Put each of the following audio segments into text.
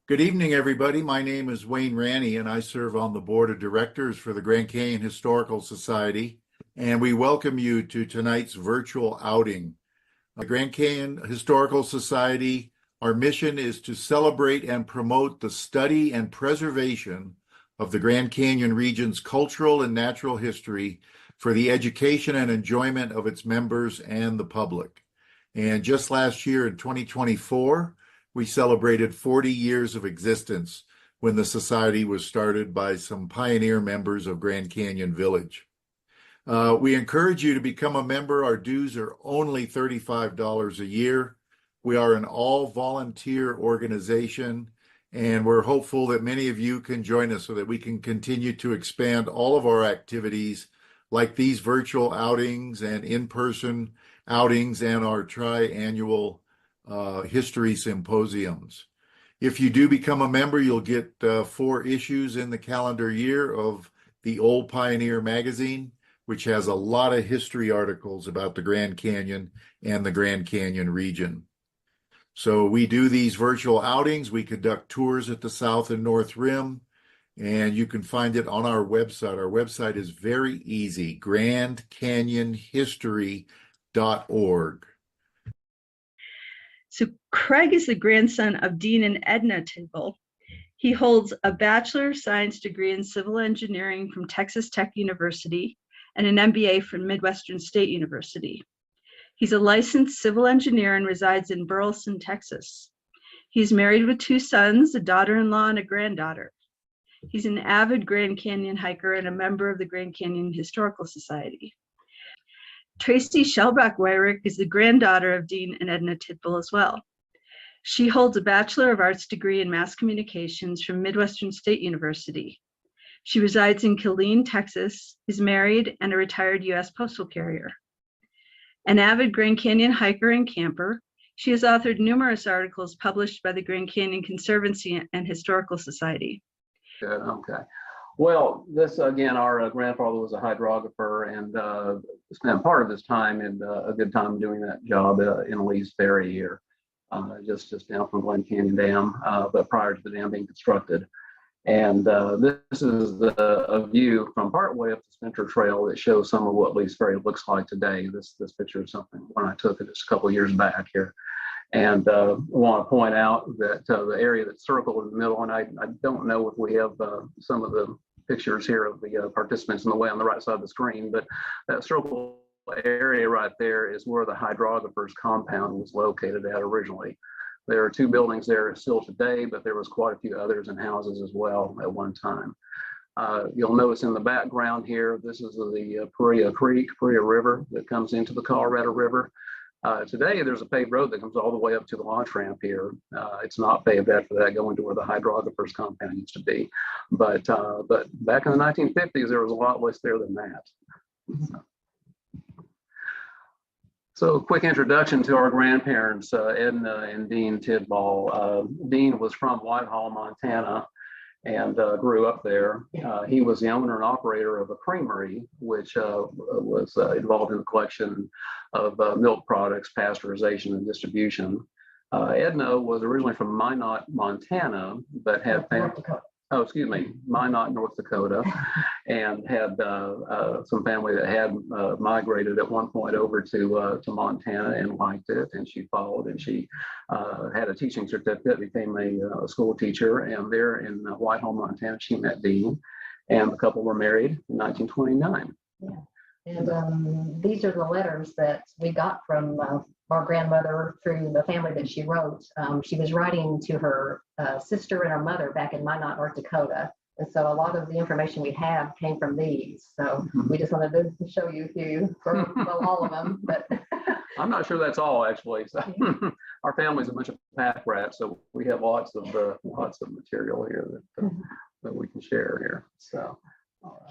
Good evening, everybody. My name is Wayne Ranney, and I serve on the board of directors for the Grand Canyon Historical Society. And we welcome you to tonight's virtual outing. The Grand Canyon Historical Society, our mission is to celebrate and promote the study and preservation of the Grand Canyon region's cultural and natural history for the education and enjoyment of its members and the public. And just last year in 2024, we celebrated 40 years of existence when the society was started by some pioneer members of Grand Canyon Village. We encourage you to become a member. Our dues are only $35 a year. We are an all-volunteer organization, and we're hopeful that many of you can join us so that we can continue to expand all of our activities like these virtual outings and in-person outings and our tri-annual history symposiums. If you do become a member, you'll get 4 issues in the calendar year of the Old Pioneer magazine, which has a lot of history articles about the Grand Canyon and the Grand Canyon region. So we do these virtual outings. We conduct tours at the South and North Rim, and you can find it on our website. Our website is very easy, grandcanyonhistory.org. So Craig is the grandson of Dean and Edna Tidball. He holds a Bachelor of Science degree in Civil Engineering from Texas Tech University and an MBA from Midwestern State University. He's a licensed civil engineer and resides in Burleson, Texas. He's married with 2 sons, a daughter-in-law and a granddaughter. He's an avid Grand Canyon hiker and a member of the Grand Canyon Historical Society. Traci Schellbach Wyrick is the granddaughter of Dean and Edna Tidball as well. She holds a Bachelor of Arts degree in Mass Communications from Midwestern State University. She resides in Killeen, Texas, is married, and a retired U.S. postal carrier. An avid Grand Canyon hiker and camper, she has authored numerous articles published by the Grand Canyon Conservancy and Historical Society. Good, okay. Well, this again, our grandfather was a hydrographer and spent part of his time and a good time doing that job in Lees Ferry here, just down from Glen Canyon Dam, but prior to the dam being constructed. And this is a view from partway up the Spencer Trail that shows some of what Lees Ferry looks like today. This picture is something when I took it just a couple of years back here. And I want to point out that the area that's circled in the middle, and I don't know if we have some of the pictures here of the participants in the way on the right side of the screen, but that circle area right there is where the Hydrographer's compound was located at originally. There are 2 buildings there still today, but there was quite a few others and houses as well at one time. You'll notice in the background here, this is the Paria River that comes into the Colorado River. Today, there's a paved road that comes all the way up to the launch ramp here. It's not paved after that, going to where the Hydrographer's compound used to be. But back in the 1950s, there was a lot less there than that. So a quick introduction to our grandparents, Edna and Dean Tidball. Dean was from Whitehall, Montana, and grew up there. He was the owner and operator of a creamery, which was involved in the collection of milk products, pasteurization, and distribution. Edna was originally from Minot, Montana, but had Minot, North Dakota, and had some family that had migrated at one point over to Montana and liked it, and she followed, and she had a teaching certificate, became a school teacher, and there in Whitehall, Montana, she met Dean, and the couple were married in 1929. Yeah. And these are the letters that we got from our grandmother through the family that she wrote. She was writing to her sister and her mother back in Minot, North Dakota. And so a lot of the information we have came from these. So we just wanted to show you a few, well, all of them. But I'm not sure that's all, actually. So our family's a bunch of pack rats, so we have lots of material here that we can share here. So, all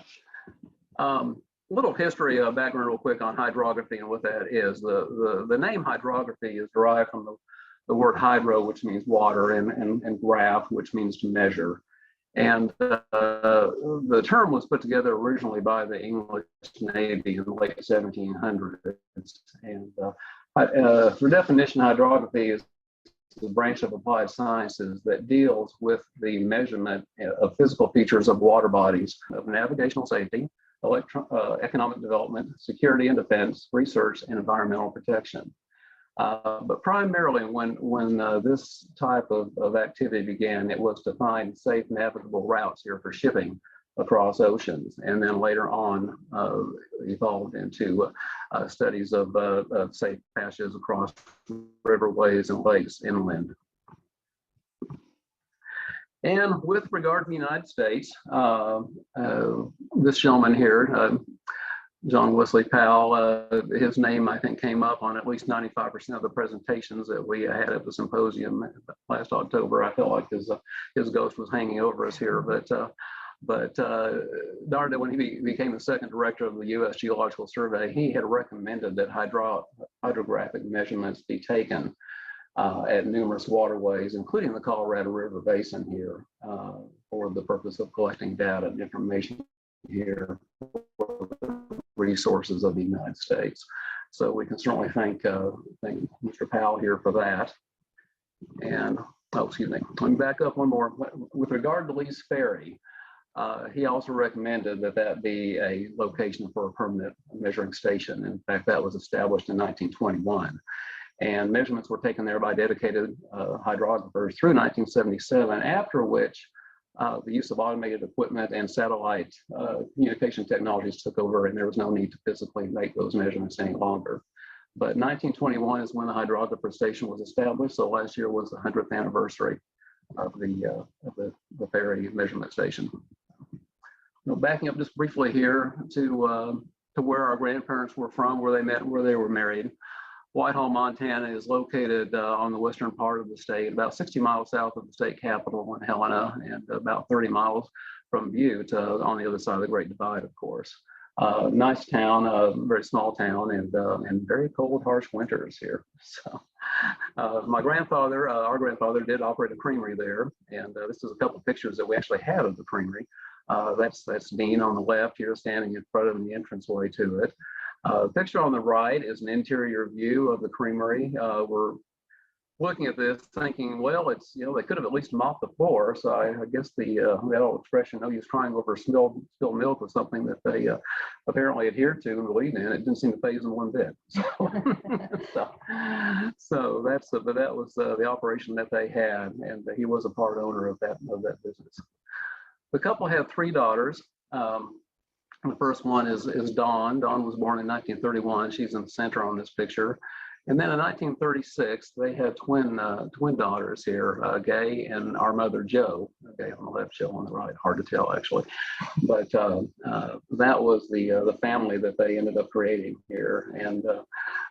right. Little history background real quick on hydrography and what that is. The name hydrography is derived from the word hydro, which means water, and graph, which means to measure. And the term was put together originally by the English Navy in the late 1700s. And for definition, hydrography is a branch of applied sciences that deals with the measurement of physical features of water bodies, of navigational safety, economic development, security and defense, research, and environmental protection. But primarily when this type of activity began, it was to find safe navigable routes here for shipping across oceans, and then later on evolved into studies of safe passages across riverways and lakes inland. And with regard to the United States, this gentleman here, John Wesley Powell, his name I think came up on at least 95% of the presentations that we had at the symposium last October. I felt like his ghost was hanging over us here, but when he became the second director of the U.S. Geological Survey, he had recommended that hydrographic measurements be taken at numerous waterways, including the Colorado River Basin here, for the purpose of collecting data and information here for the resources of the United States. So we can certainly thank Mr. Powell here for that. And, oh, excuse me, let me back up one more. With regard to Lees Ferry, he also recommended that be a location for a permanent measuring station. In fact, that was established in 1921. And measurements were taken there by dedicated hydrographers through 1977, after which the use of automated equipment and satellite communication technologies took over, and there was no need to physically make those measurements any longer. But 1921 is when the hydrographer station was established, so last year was the 100th anniversary of the ferry measurement station. Now, backing up just briefly here to where our grandparents were from, where they met, where they were married. Whitehall, Montana is located on the western part of the state, about 60 miles south of the state capital in Helena, and about 30 miles from Butte on the other side of the Great Divide, of course. Nice town, very small town, and very cold, harsh winters here. So, my grandfather, our grandfather, did operate a creamery there, and this is a couple of pictures that we actually had of the creamery. That's Dean on the left here, standing in front of the entranceway to it. The picture on the right is an interior view of the creamery. We're looking at this thinking, well, it's, they could have at least mopped the floor. So I guess that old expression, no use crying over spilled milk, was something that they apparently adhered to and believed in. It didn't seem to phase them one bit. So but that was the operation that they had, and he was a part owner of that business. The couple had 3 daughters. The first one is Dawn. Dawn was born in 1931. She's in the center on this picture. And then in 1936, they had twin daughters here, Gay and our mother, Jo. Gay on the left, Jo on the right. Hard to tell, actually. But that was the family that they ended up creating here. And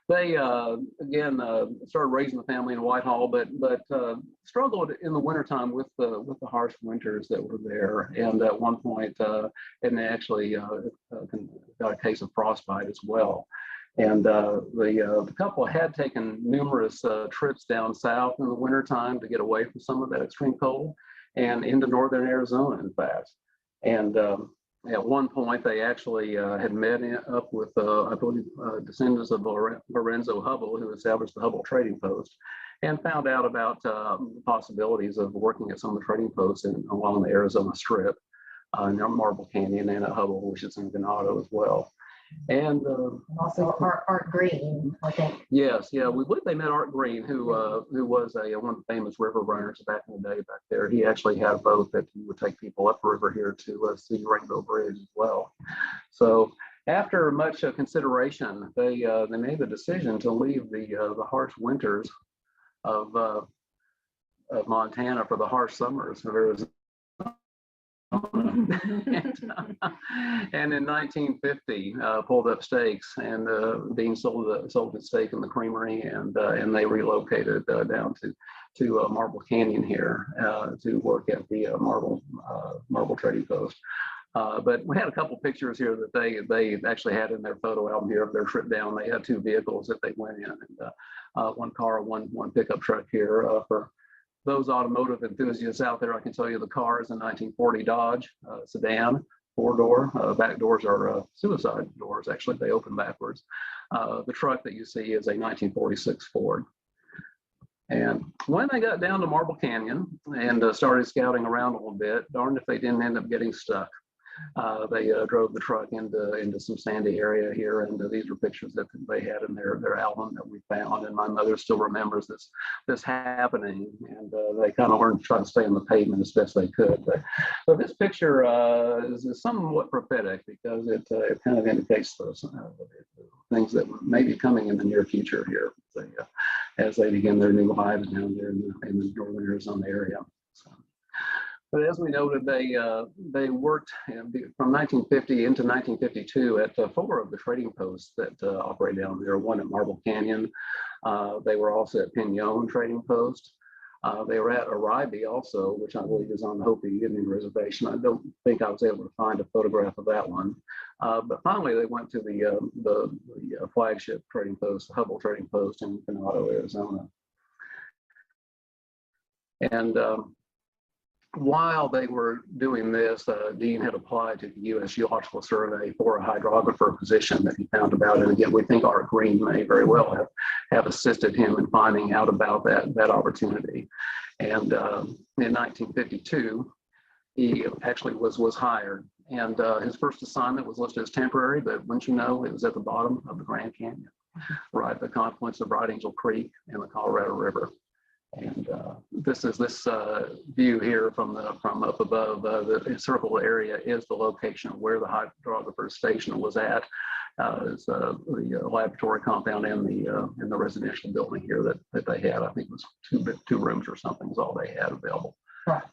they, again, started raising the family in Whitehall, but struggled in the wintertime with the harsh winters that were there. And at one point, Edna actually got a case of frostbite as well. And the couple had taken numerous trips down south in the wintertime to get away from some of that extreme cold, and into northern Arizona, in fact. And at one point, they actually had met up with, I believe, descendants of Lorenzo Hubbell, who established the Hubbell Trading Post, and found out about possibilities of working at some of the trading posts along the Arizona Strip, near Marble Canyon, and at Hubbell, which is in Venado as well. And also Art Green, I think. Yes, yeah, we believe they met Art Green, who was one of the famous river runners back in the day back there. He actually had a boat that he would take people upriver here to see Rainbow Bridge as well. So after much consideration, they made the decision to leave the harsh winters of Montana for the harsh summers of Arizona. And in 1950, pulled up stakes, and Dean sold his stake in the creamery, and they relocated down to Marble Canyon here to work at the Marble Trading Post. But we had a couple pictures here that they actually had in their photo album here of their trip down. They had 2 vehicles that they went in, and 1 car, one pickup truck here for those automotive enthusiasts out there. I can tell you the car is a 1940 Dodge sedan, 4-door. Back doors are suicide doors, actually. They open backwards. The truck that you see is a 1946 Ford. And when they got down to Marble Canyon and started scouting around a little bit, darned if they didn't end up getting stuck. They drove the truck into some sandy area here, and these are pictures that they had in their album that we found. And my mother still remembers this happening, and they kind of learned to try to stay on the pavement as best they could. But this picture is somewhat prophetic because it kind of indicates those things that may be coming in the near future here as they begin their new lives down there in the northern Arizona area. So. But as we noted, they worked from 1950 into 1952 at 4 of the trading posts that operate down there. One at Marble Canyon. They were also at Pinon Trading Post. They were at Arribe also, which I believe is on the Hopi Indian Reservation. I don't think I was able to find a photograph of that one. But finally, they went to the flagship trading post, the Hubbell Trading Post in Coronado, Arizona. And while they were doing this, Dean had applied to the U.S. Geological Survey for a hydrographer position that he found about. And again, we think Art Green may very well have assisted him in finding out about that opportunity. And in 1952, he actually was hired. And his first assignment was listed as temporary, but wouldn't you know, it was at the bottom of the Grand Canyon, right at the confluence of Bright Angel Creek and the Colorado River. And this view here from up above. The circle area is the location where the hydrographer station was at. It's the laboratory compound and the residential building here that they had. I think it was two rooms or something is all they had available. Right.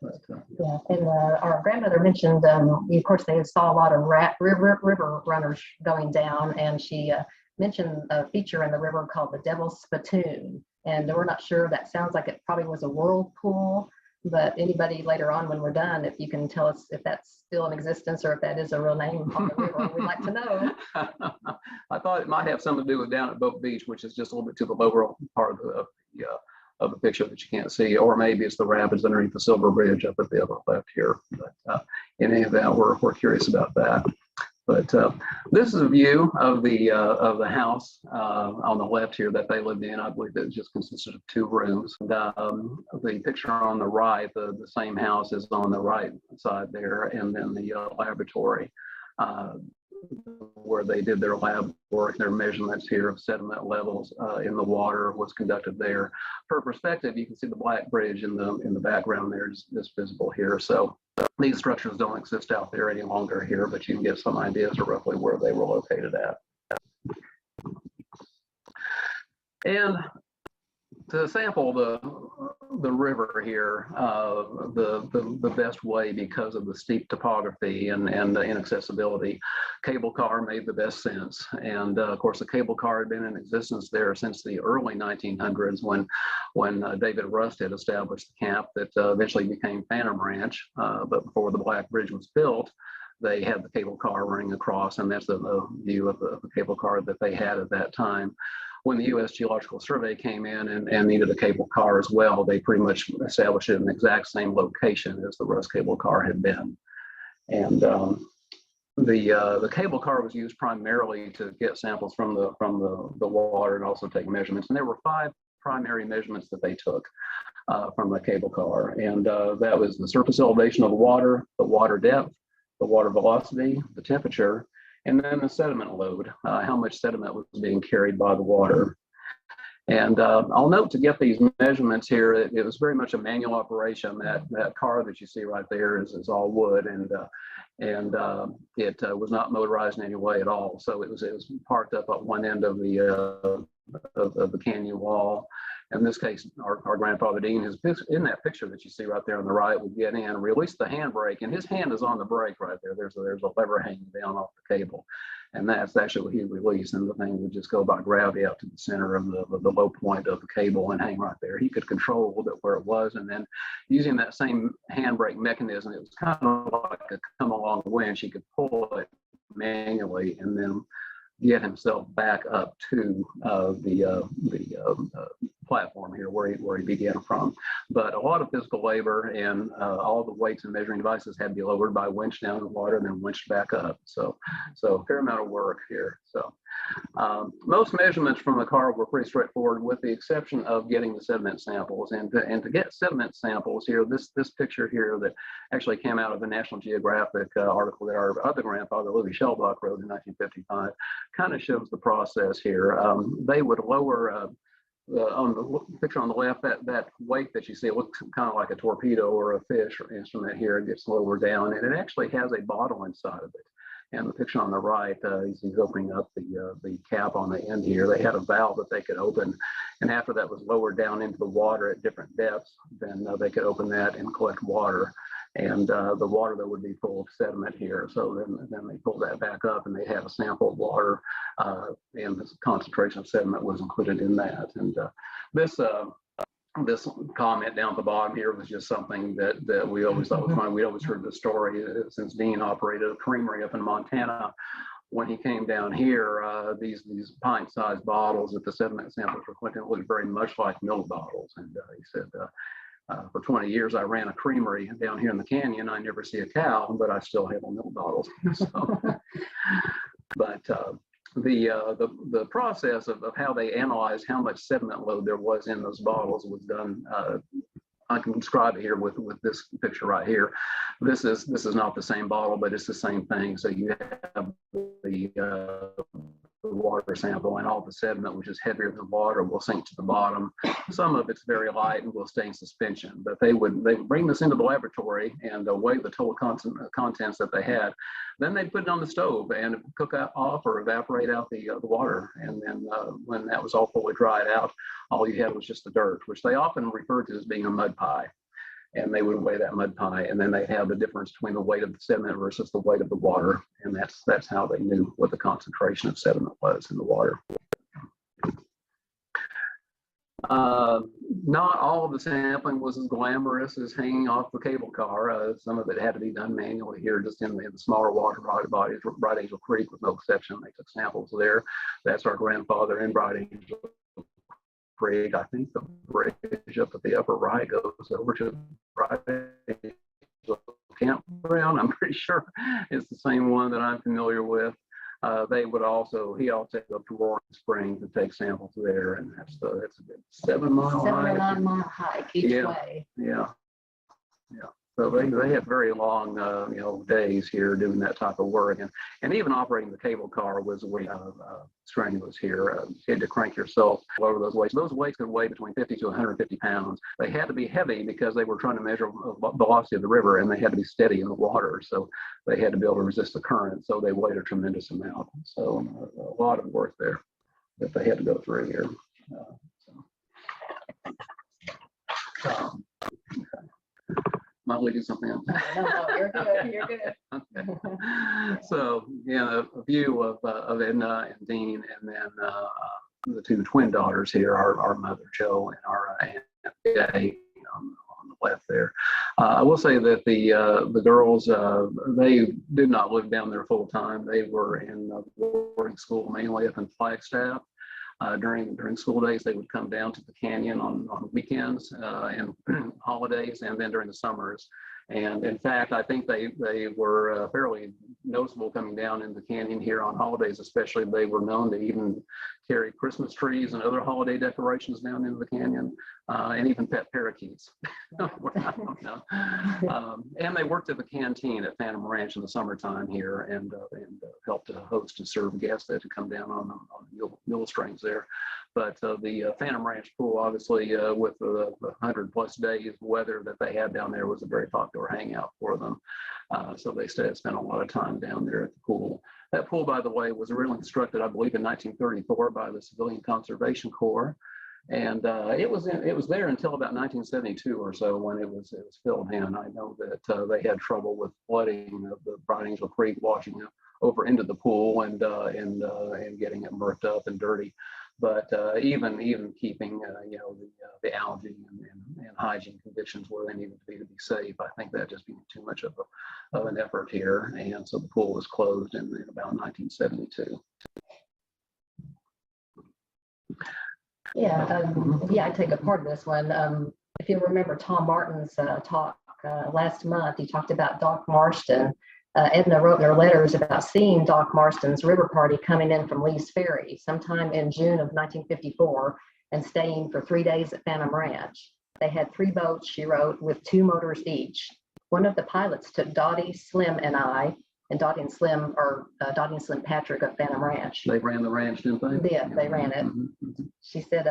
Yeah, and our grandmother mentioned, of course, they saw a lot of river runners going down, and she mentioned a feature in the river called the Devil's Spittoon. And we're not sure, that sounds like it probably was a whirlpool, but anybody later on when we're done, if you can tell us if that's still in existence or if that is a real name on the river, we'd like to know. I thought it might have something to do with down at Boat Beach, which is just a little bit to the lower part of the picture that you can't see, or maybe it's the rapids underneath the Silver Bridge up at the other left here. But in any event, we're curious about that. But this is a view of the house on the left here that they lived in. I believe it just consisted of 2 rooms. And, the picture on the right, the same house is on the right side there, and then the laboratory where they did their lab work, their measurements here of sediment levels in the water was conducted there. For perspective, you can see the Black Bridge in the background there is visible here. So these structures don't exist out there any longer here, but you can get some ideas of roughly where they were located at. And to sample the river here, the best way because of the steep topography and the inaccessibility, cable car made the best sense. And of course, the cable car had been in existence there since the early 1900s when David Rust had established the camp that eventually became Phantom Ranch. But before the Black Bridge was built, they had the cable car running across, and that's the view of the cable car that they had at that time. When the U.S. Geological Survey came in and needed a cable car as well, they pretty much established it in the exact same location as the Rust cable car had been. And the cable car was used primarily to get samples from the water and also take measurements. And there were 5 primary measurements that they took from the cable car. And that was the surface elevation of the water depth, the water velocity, the temperature, and then the sediment load, how much sediment was being carried by the water. And I'll note to get these measurements here, it was very much a manual operation. That car that you see right there is all wood, and it was not motorized in any way at all. So it was parked up at one end of the canyon wall. In this case, our grandfather Dean, in that picture that you see right there on the right, would get in, release the handbrake, and his hand is on the brake right there. There's a lever hanging down off the cable, and that's actually what he released, and the thing would just go by gravity out to the center of the low point of the cable and hang right there. He could control a little bit where it was, and then using that same handbrake mechanism, it was kind of like a come along winch. He could pull it manually and then get himself back up to the platform here where he began from. But a lot of physical labor, and all the weights and measuring devices had to be lowered by winch down in the water and then winched back up. So a fair amount of work here. So most measurements from the car were pretty straightforward, with the exception of getting the sediment samples. And to get sediment samples here, this picture here that actually came out of a National Geographic article that our other grandfather, Louis Schellbach, wrote in 1955, kind of shows the process here. They would lower on the picture on the left, that weight that you see, it looks kind of like a torpedo or a fish or instrument here. It gets lower down, and it actually has a bottle inside of it. And the picture on the right, he's opening up the cap on the end here. They had a valve that they could open, and after that was lowered down into the water at different depths, then they could open that and collect water. And the water that would be full of sediment here. So then they pulled that back up, and they had a sample of water, and the concentration of sediment was included in that. And this comment down at the bottom here was just something that we always thought was funny. We always heard the story since Dean operated a creamery up in Montana. When he came down here, these pint-sized bottles that the sediment samples were collecting looked very much like milk bottles. And he said, for 20 years, I ran a creamery down here in the canyon. I never see a cow, but I still have milk bottles. So, but the process of how they analyzed how much sediment load there was in those bottles was done. I can describe it here with this picture right here. This is not the same bottle, but it's the same thing. So you have the water sample, and all the sediment, which is heavier than water, will sink to the bottom. Some of it's very light and will stay in suspension. But they would bring this into the laboratory and weigh the total contents that they had. Then they'd put it on the stove and cook off or evaporate out the water. And then when that was all fully dried out, all you had was just the dirt, which they often referred to as being a mud pie. And they would weigh that mud pie, and then they have the difference between the weight of the sediment versus the weight of the water, and that's how they knew what the concentration of sediment was in the water. Not all of the sampling was as glamorous as hanging off the cable car. Some of it had to be done manually here, just in the smaller water bodies. Bright Angel Creek was no exception. They took samples there. That's our grandfather in Bright Angel Creek. I think the bridge up at the upper right goes over to Bright Angel Campground. I'm pretty sure it's the same one that I'm familiar with. He also go up to Roaring Spring to take samples there, and that's a good 7 mile hike. 7 or 9 mile hike each way. Yeah. So they had very long, days here doing that type of work, and even operating the cable car was strenuous here. You had to crank yourself over those weights. Those weights could weigh between 50 to 150 pounds. They had to be heavy because they were trying to measure velocity of the river, and they had to be steady in the water. So they had to be able to resist the current. So they weighed a tremendous amount. So a lot of work there that they had to go through here. Am I leaving something else? No, you're good. You're good. Okay. So, a view of Edna and Dean, and then the two twin daughters here, our mother Jo and our aunt Jay on the left there. I will say that the girls, they did not live down there full time. They were in boarding school mainly up in Flagstaff. During school days, they would come down to the canyon on weekends and holidays, and then during the summers. And in fact, I think they were fairly noticeable coming down in the canyon here on holidays, especially. They were known to even carry Christmas trees and other holiday decorations down into the canyon, and even pet parakeets. I don't know. And they worked at the canteen at Phantom Ranch in the summertime here, and helped to host and serve guests that had come down on mule strings there. But the Phantom Ranch pool, obviously, with the 100+ days weather that they had down there, was a very popular hangout for them. So they spent a lot of time down there at the pool. That pool, by the way, was originally constructed, I believe, in 1934 by the Civilian Conservation Corps. And it was there until about 1972 or so, when it was filled in. I know that they had trouble with flooding of the Bright Angel Creek, washing over into the pool and getting it murked up and dirty. But even keeping the algae and hygiene conditions where they needed to be safe, I think that just became too much of an effort here, and so the pool was closed in about 1972. Yeah, I take a part of this one. If you remember Tom Martin's talk last month, he talked about Doc Marston. Edna wrote in her letters about seeing Doc Marston's river party coming in from Lees Ferry sometime in June of 1954 and staying for 3 days at Phantom Ranch. They had 3 boats, she wrote, with 2 motors each. One of the pilots took Dottie, Slim, and I, and Dottie and Slim are Dottie and Slim Patrick of Phantom Ranch. They ran the ranch, didn't they? Yeah, they ran it. She said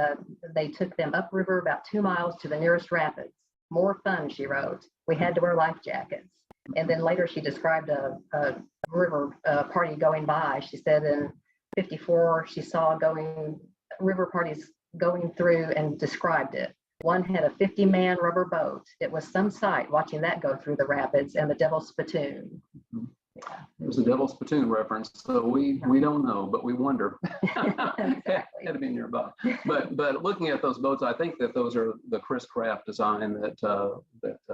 they took them upriver about 2 miles to the nearest rapids. More fun, she wrote. We had to wear life jackets. And then later she described a river party going by. She said in 54, she saw river parties going through and described it. One had a 50-man rubber boat. It was some sight watching that go through the rapids and the Devil's Spittoon. Yeah. There's a Devil's Spittoon reference, so we don't know, but we wonder. Exactly. Had to be nearby. But looking at those boats, I think that those are the Chris Craft design that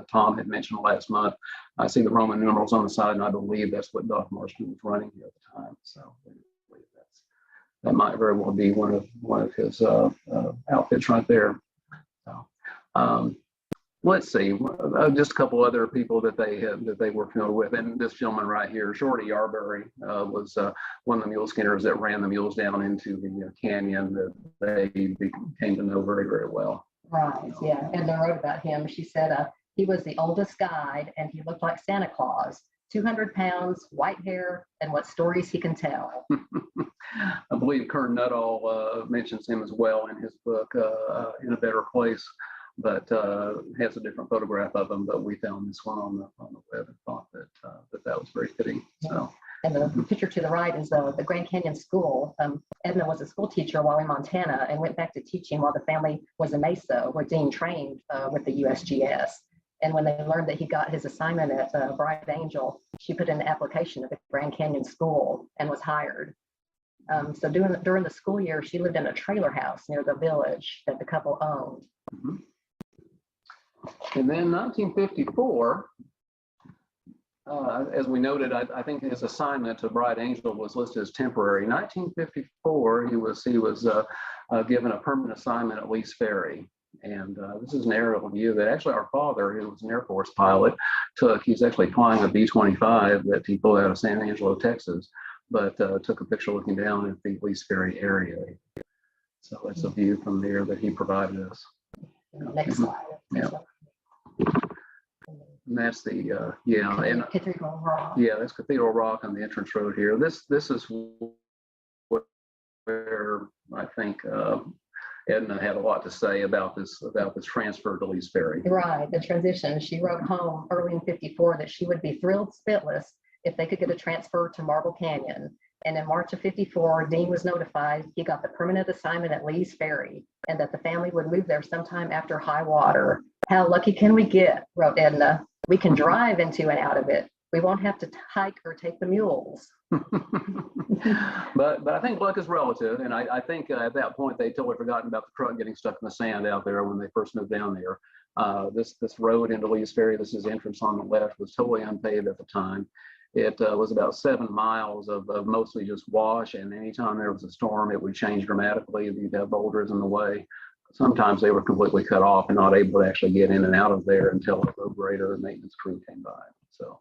Tom had mentioned last month. I see the Roman numerals on the side, and I believe that's what Doc Marston was running here at the time. So that might very well be one of his outfits right there. So, let's see, just a couple other people that they were familiar with, and this gentleman right here, Shorty Yarberry, was one of the mule skinners that ran the mules down into the canyon that they came to know very, very well. Right, yeah, and they wrote about him. She said he was the oldest guide, and he looked like Santa Claus. 200 pounds, white hair, and what stories he can tell. I believe Kern Nuttall mentions him as well in his book, In a Better Place, but has a different photograph of him. But we found this one on the web and thought that was very fitting. So. And the picture to the right is the Grand Canyon School. Edna was a school teacher while in Montana and went back to teaching while the family was in Mesa, where Dean trained with the USGS. And when they learned that he got his assignment at Bright Angel, she put in the application at the Grand Canyon School and was hired. So during the school year, she lived in a trailer house near the village that the couple owned. Mm-hmm. And then 1954, as we noted, I think his assignment to Bright Angel was listed as temporary. 1954, he was given a permanent assignment at Lees Ferry. And this is an aerial view that actually our father, who was an Air Force pilot, took. He's actually flying a B-25 that he pulled out of San Angelo, Texas, but took a picture looking down at the Lees Ferry area. So that's a view from there that he provided us. Next slide. Yeah. And that's the Cathedral Rock. Yeah, that's Cathedral Rock on the entrance road here. This is where I think Edna had a lot to say about this transfer to Lees Ferry. Right, the transition. She wrote home early in 54 that she would be thrilled spitless if they could get a transfer to Marble Canyon. And in March of 54, Dean was notified he got the permanent assignment at Lees Ferry and that the family would move there sometime after high water. How lucky can we get, wrote Edna. We can drive into and out of it. We won't have to hike or take the mules. but I think luck is relative, and I think at that point they totally forgotten about the truck getting stuck in the sand out there when they first moved down there. This road into Lees Ferry, this is the entrance on the left, was totally unpaved at the time. It was about 7 miles of mostly just wash, and anytime there was a storm, it would change dramatically. You'd have boulders in the way. Sometimes they were completely cut off and not able to actually get in and out of there until a road grader and maintenance crew came by. So,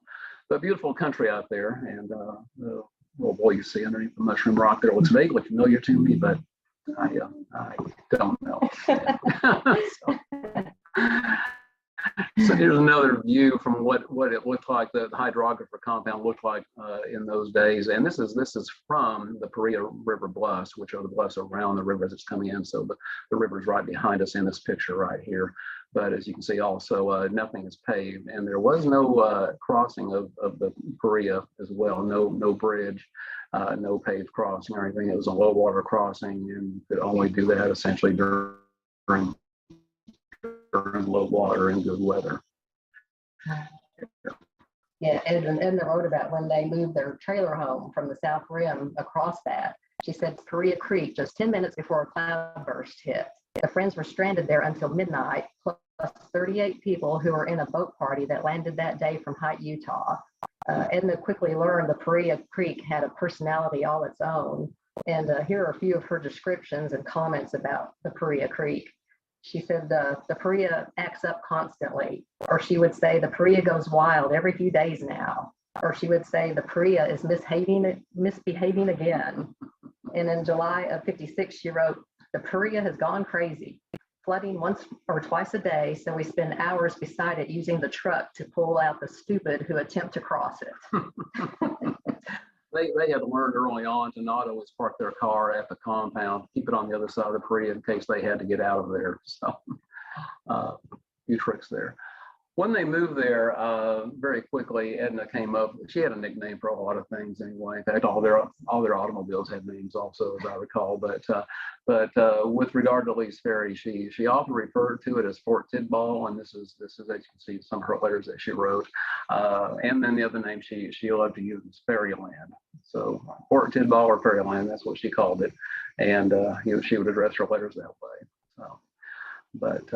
but beautiful country out there, and the little boy you see underneath the mushroom rock there looks vaguely familiar to me, but I don't know. So here's another view from what it looked like, the hydrographer compound looked like in those days. And this is from the Paria River bluffs, which are the bluffs around the river as it's coming in. So the river is right behind us in this picture right here. But as you can see also, nothing is paved. And there was no crossing of the Paria as well, no bridge, no paved crossing or anything. It was a low water crossing, and you could only do that essentially during low water and good weather. Yeah, Edna wrote about when they moved their trailer home from the South Rim across that. She said Paria Creek just 10 minutes before a cloudburst hit. The friends were stranded there until midnight, plus 38 people who were in a boat party that landed that day from Hite, Utah. Edna quickly learned the Paria Creek had a personality all its own. And here are a few of her descriptions and comments about the Paria Creek. She said the Paria acts up constantly, or she would say the Paria goes wild every few days now, or she would say the Paria is misbehaving again. And in July of '56, she wrote, the Paria has gone crazy, flooding once or twice a day, so we spend hours beside it using the truck to pull out the stupid who attempt to cross it. They had learned early on to not always park their car at the compound, keep it on the other side of the Paria in case they had to get out of there. So a few tricks there. When they moved there, very quickly, Edna came up. She had a nickname for a lot of things anyway. In fact, all their automobiles had names also, as I recall. But with regard to Lees Ferry, she often referred to it as Fort Tidball, and this is as you can see some of her letters that she wrote. And then the other name she loved to use was Ferryland. So Fort Tidball or Ferryland, that's what she called it, and she would address her letters that way. So, but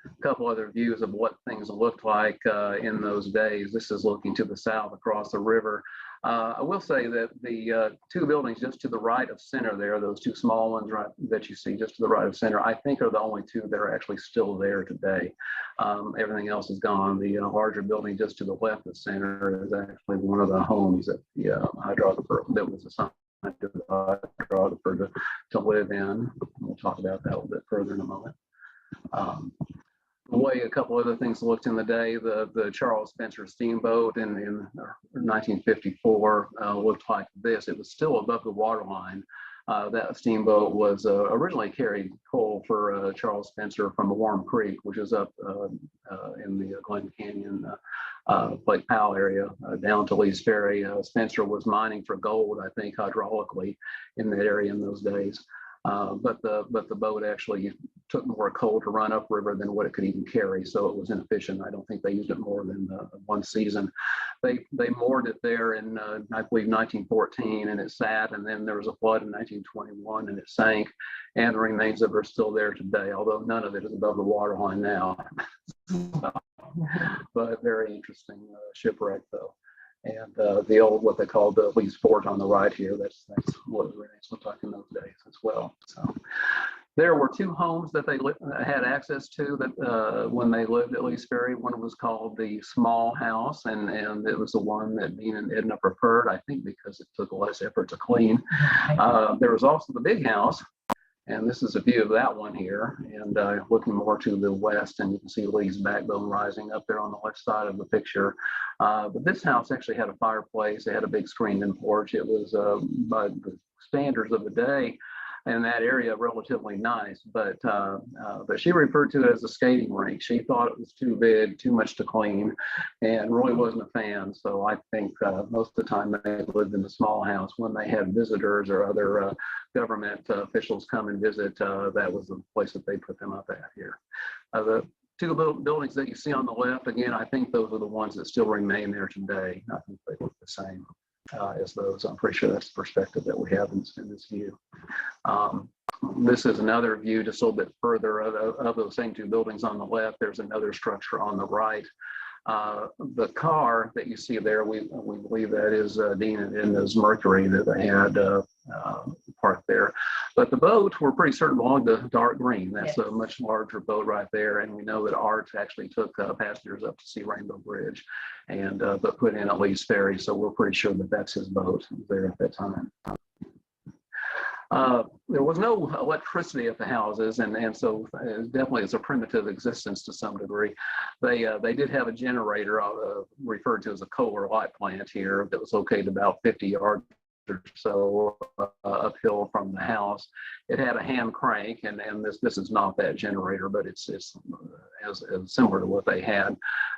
a couple other views of what things looked like in those days. This is looking to the south across the river. I will say that the two buildings just to the right of center there, those two small ones right that you see just to the right of center, I think are the only two that are actually still there today. Everything else is gone. The larger building just to the left of center is actually one of the homes that the hydrographer that was assigned to the hydrographer to live in. We'll talk about that a little bit further in a moment. The way a couple other things looked in the day, the Charles Spencer steamboat in 1954 looked like this. It was still above the water line. That steamboat was originally carried coal for Charles Spencer from Warm Creek, which is up in the Glen Canyon, Lake Powell area, down to Lees Ferry. Spencer was mining for gold, I think, hydraulically in that area in those days. But the boat actually took more coal to run upriver than what it could even carry, so it was inefficient. I don't think they used it more than one season. They moored it there in I believe 1914, and it sat, and then there was a flood in 1921, and it sank, and the remains of it are still there today, although none of it is above the water line now. But very interesting shipwreck though. And the old, what they called the Lees Fort on the right here, that's what the remains looked like in those days as well. So there were two homes that they had access to that when they lived at Lees Ferry. One was called the Small House, and it was the one that Dean and Edna preferred, I think, because it took less effort to clean. There was also the Big House, and this is a view of that one here, and looking more to the west, and you can see Lee's backbone rising up there on the left side of the picture. But this house actually had a fireplace. It had a big screened-in porch. It was, by the standards of the day, in that area, relatively nice, but she referred to it as a skating rink. She thought it was too big, too much to clean, and really wasn't a fan. So I think most of the time they lived in the Small House. When they had visitors or other government officials come and visit, that was the place that they put them up at here. The two buildings that you see on the left, again, I think those are the ones that still remain there today. I think they look the same as those. I'm pretty sure that's the perspective that we have in this view. This is another view just a little bit further of those same two buildings on the left. There's another structure on the right. The car that you see there, we believe that is Dean and Edna's Mercury that they had parked there. But the boat, we're pretty certain belonged to Dark Green. That's a much larger boat right there. And we know that Art actually took passengers up to see Rainbow Bridge and but put in at Lees Ferry. So we're pretty sure that that's his boat there at that time. There was no electricity at the houses, and so definitely it's a primitive existence to some degree. They did have a generator referred to as a Kohler light plant here that was located about 50 yards or so uphill from the house. It had a hand crank, and this is not that generator, but it's as similar to what they had.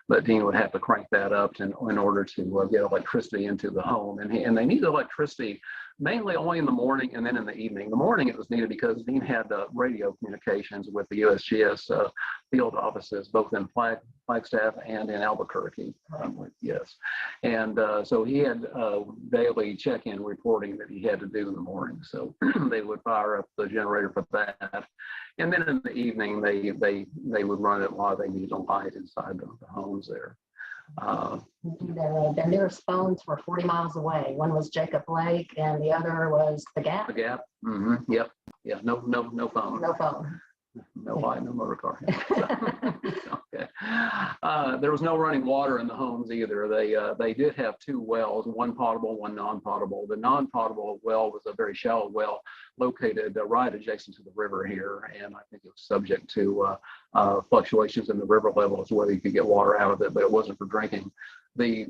But Dean would have to crank that up in order to get electricity into the home, and they needed electricity mainly only in the morning and then in the evening. The morning it was needed because Dean had radio communications with the USGS field offices, both in Flagstaff and in Albuquerque. Yes, and so he had daily check-in reporting that he had to do in the morning. So they would fire up the generator for that, and then in the evening they would run it while they needed a light inside the homes there. The nearest phones were 40 miles away. One was Jacob Lake, and the other was the Gap. The Gap. Yep. Yeah. No phone. No phone. No light, no motor car. Okay. There was no running water in the homes either. They did have two wells, one potable, one non-potable. The non-potable well was a very shallow well located right adjacent to the river here, and I think it was subject to fluctuations in the river level as to whether you could get water out of it, but it wasn't for drinking. The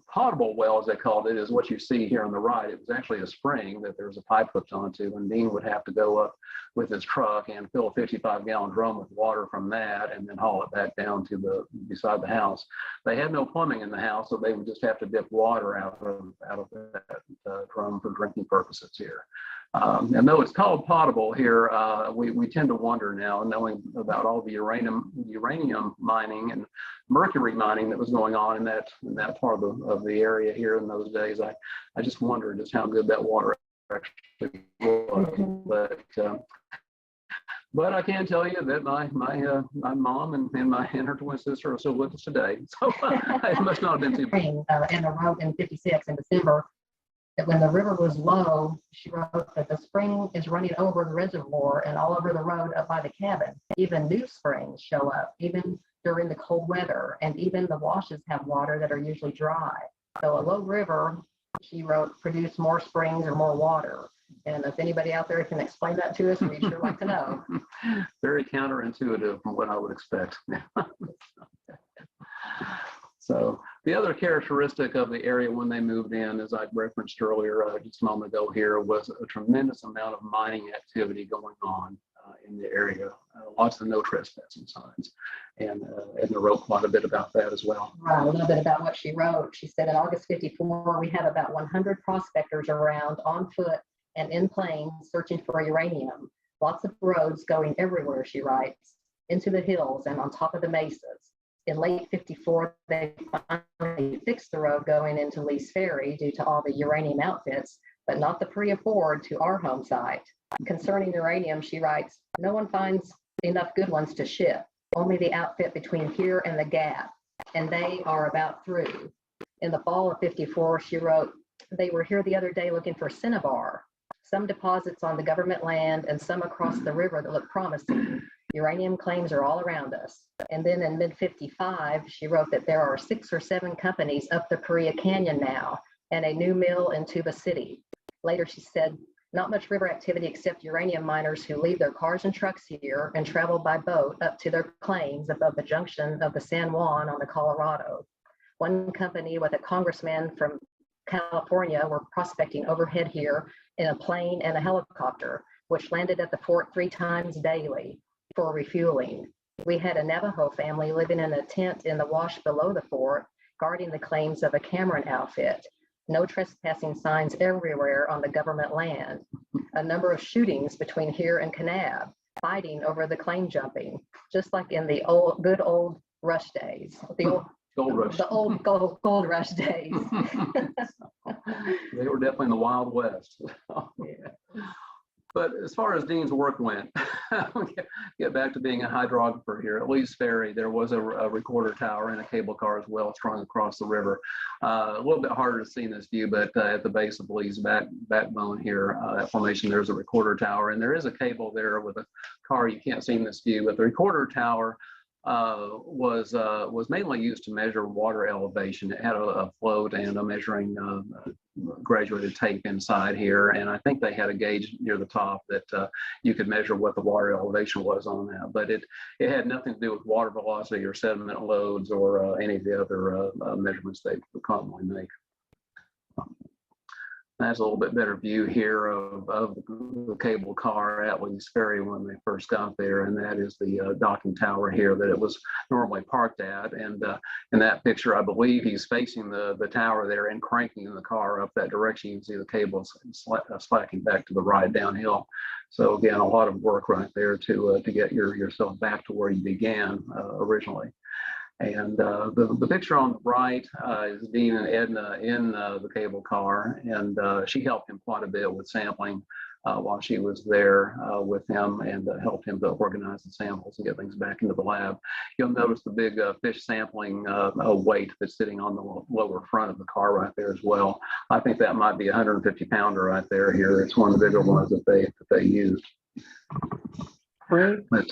potable well, as they called it, is what you see here on the right. It was actually a spring that there was a pipe hooked onto, and Dean would have to go up with his truck and fill a 55-gallon drum with water from that and then haul it back down to beside the house. They had no plumbing in the house, so they would just have to dip water out of that drum for drinking purposes here. And though it's called potable here, we tend to wonder now, knowing about all the uranium mining and mercury mining that was going on in that part of the area here in those days. I just wondered just how good that water actually was. But I can tell you that my mom and her twin sister are still with us today, so it must not have been too bad. And the road in 56 in December, that when the river was low, she wrote that the spring is running over the reservoir and all over the road up by the cabin. Even new springs show up, even during the cold weather, and even the washes have water that are usually dry. So a low river, she wrote, produce more springs or more water. And if anybody out there can explain that to us, we'd sure like to know. Very counterintuitive from what I would expect. So the other characteristic of the area when they moved in, as I referenced earlier just a moment ago here, was a tremendous amount of mining activity going on in the area. Lots of no trespassing signs. And Edna wrote quite a bit about that as well. Right, a little bit about what she wrote. She said in August 54, we have about 100 prospectors around on foot and in planes searching for uranium. Lots of roads going everywhere, she writes, into the hills and on top of the mesas. In late 54, they finally fixed the road going into Lees Ferry due to all the uranium outfits, but not the pre-afford to our home site. Concerning uranium, she writes, no one finds enough good ones to ship, only the outfit between here and the Gap, and they are about through. In the fall of 54, she wrote, they were here the other day looking for cinnabar, some deposits on the government land and some across the river that look promising. Uranium claims are all around us. And then in mid-55, she wrote that there are 6 or 7 companies up the Korea Canyon now and a new mill in Tuba City. Later, she said, not much river activity except uranium miners who leave their cars and trucks here and travel by boat up to their claims above the junction of the San Juan on the Colorado. One company with a congressman from California were prospecting overhead here in a plane and a helicopter, which landed at the fort 3 times daily for refueling. We had a Navajo family living in a tent in the wash below the fort, guarding the claims of a Cameron outfit. No trespassing signs everywhere on the government land. A number of shootings between here and Kanab, fighting over the claim jumping, just like in the good old rush days. The old gold rush days. They were definitely in the Wild West. Yeah. But as far as Dean's work went, get back to being a hydrographer here. At Lees Ferry, there was a recorder tower and a cable car as well strung across the river. A little bit harder to see in this view, but at the base of Lee's backbone here, that formation, there's a recorder tower, and there is a cable there with a car you can't see in this view, but the recorder tower was mainly used to measure water elevation. It had a float and a measuring graduated tape inside here, and I think they had a gauge near the top that you could measure what the water elevation was on that. But it had nothing to do with water velocity or sediment loads or any of the other measurements they commonly make. That's a little bit better view here of the cable car at Lees Ferry when they first got there, and that is the docking tower here that it was normally parked at. And in that picture, I believe he's facing the tower there and cranking the car up that direction. You can see the cable slacking back to the right downhill. So again, a lot of work right there to get yourself back to where you began originally. And the picture on the right is Dean and Edna in the cable car, and she helped him quite a bit with sampling while she was there with him and helped him to organize the samples and get things back into the lab. You'll notice the big fish sampling weight that's sitting on the lower front of the car right there as well. I think that might be a 150-pounder right there here. It's one of the bigger ones that they used. Craig, But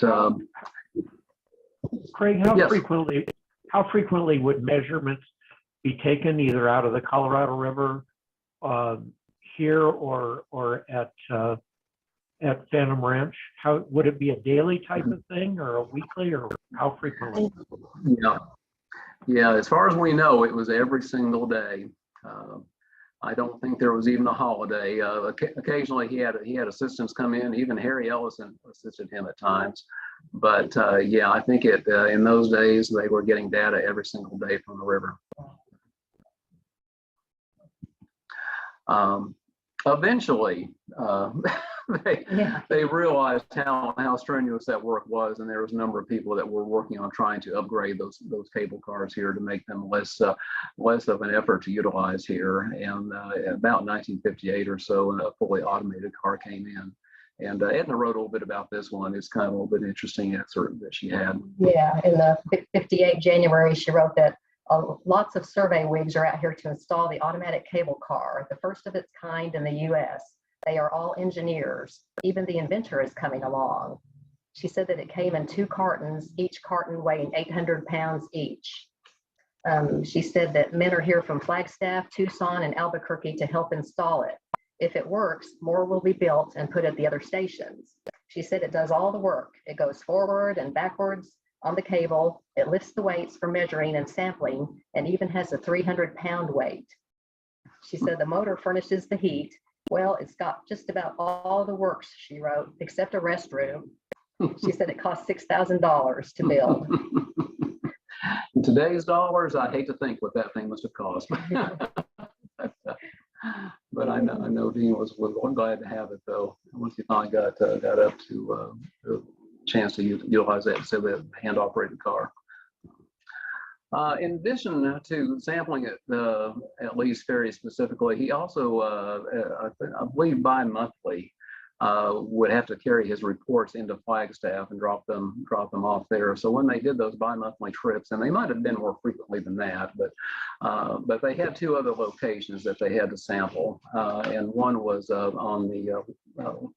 Craig, yes. how frequently would measurements be taken either out of the Colorado River here or at Phantom Ranch? How would it be a daily type of thing or a weekly, or how frequently? Yeah. As far as we know, it was every single day. I don't think there was even a holiday. Occasionally, he had assistants come in. Even Harry Ellison assisted him at times. But yeah, I think in those days they were getting data every single day from the river. Eventually, they realized how strenuous that work was, and there was a number of people that were working on trying to upgrade those cable cars here to make them less of an effort to utilize here. And about 1958 or so, a fully automated car came in. And Edna wrote a little bit about this one. It's kind of a little bit interesting excerpt that she had. Yeah, in the 58 January, she wrote that lots of survey wigs are out here to install the automatic cable car, the first of its kind in the US. They are all engineers. Even the inventor is coming along. She said that it came in 2 cartons, each carton weighing 800 pounds each. She said that men are here from Flagstaff, Tucson, and Albuquerque to help install it. If it works, more will be built and put at the other stations. She said it does all the work. It goes forward and backwards on the cable. It lifts the weights for measuring and sampling, and even has a 300-pound weight. She said the motor furnishes the heat. Well, it's got just about all the works, she wrote, except a restroom. She said it cost $6,000 to build. In today's dollars, I hate to think what that thing must have cost. But I know Dean was glad to have it, though, once he finally got up to the chance to utilize that instead of the hand-operated car. In addition to sampling at Lees Ferry specifically, he also, I believe bi-monthly, would have to carry his reports into Flagstaff and drop them off there. So when they did those bi-monthly trips, and they might have been more frequently than that, but they had 2 other locations that they had to sample, and one was on the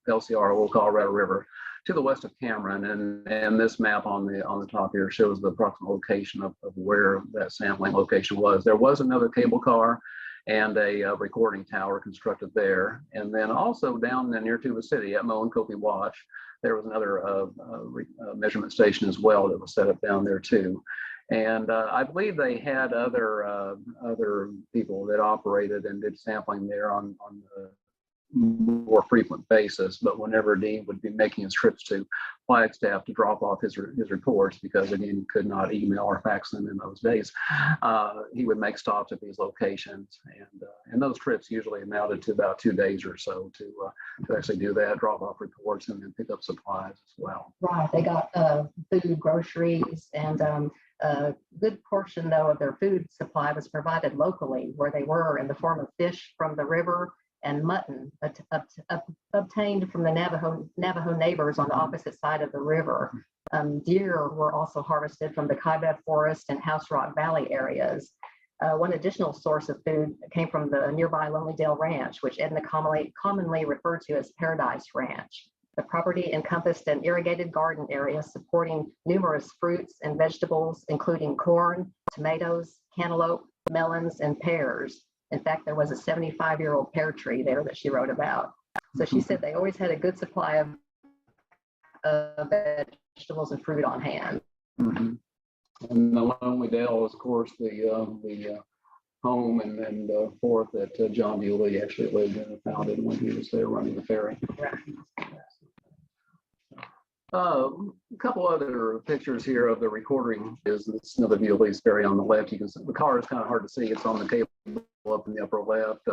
LCR, Old Colorado River, to the west of Cameron, and this map on the top here shows the approximate location of where that sampling location was. There was another cable car and a recording tower constructed there. And then also down near Tuba City at Moenkopi Wash, there was another measurement station as well that was set up down there too. And I believe they had other people that operated and did sampling there on the more frequent basis, but whenever Dean would be making his trips to Flagstaff to drop off his reports, because again, he could not email or fax them in those days, he would make stops at these locations, and those trips usually amounted to about 2 days or so to actually do that, drop off reports, and then pick up supplies as well. Right, they got food, groceries, and a good portion though of their food supply was provided locally where they were, in the form of fish from the river and mutton obtained from the Navajo neighbors on the opposite side of the river. Deer were also harvested from the Kaibab Forest and House Rock Valley areas. One additional source of food came from the nearby Lonely Dale Ranch, which Edna commonly referred to as Paradise Ranch. The property encompassed an irrigated garden area supporting numerous fruits and vegetables, including corn, tomatoes, cantaloupe, melons, and pears. In fact, there was a 75-year-old pear tree there that she wrote about. So she said they always had a good supply of vegetables and fruit on hand. Mm-hmm. And the Lonely Dale was, of course, the home and fort that John D. Lee actually lived in and founded when he was there running the ferry. Right. A couple other pictures here of the recording is this another view of Lees Ferry on the left. You can see the car is kind of hard to see. It's on the table up in the upper left,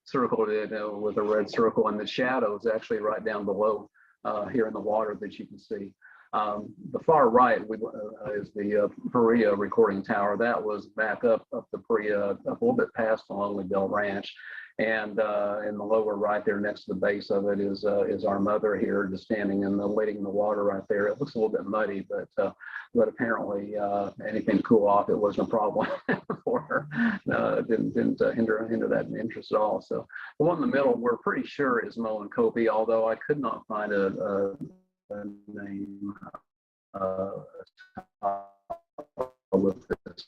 circled it with a red circle, and the shadow is actually right down below here in the water that you can see. The far right is the Perea recording tower. That was back up the Perea, up a little bit past the Lonely Dale Ranch. And in the lower right there, next to the base of it, is our mother here, just standing in the waiting in the water right there. It looks a little bit muddy, but apparently anything to cool off, it wasn't a problem for her. Didn't hinder that interest at all. So the one in the middle, we're pretty sure is Moen Kopi, although I could not find a name with this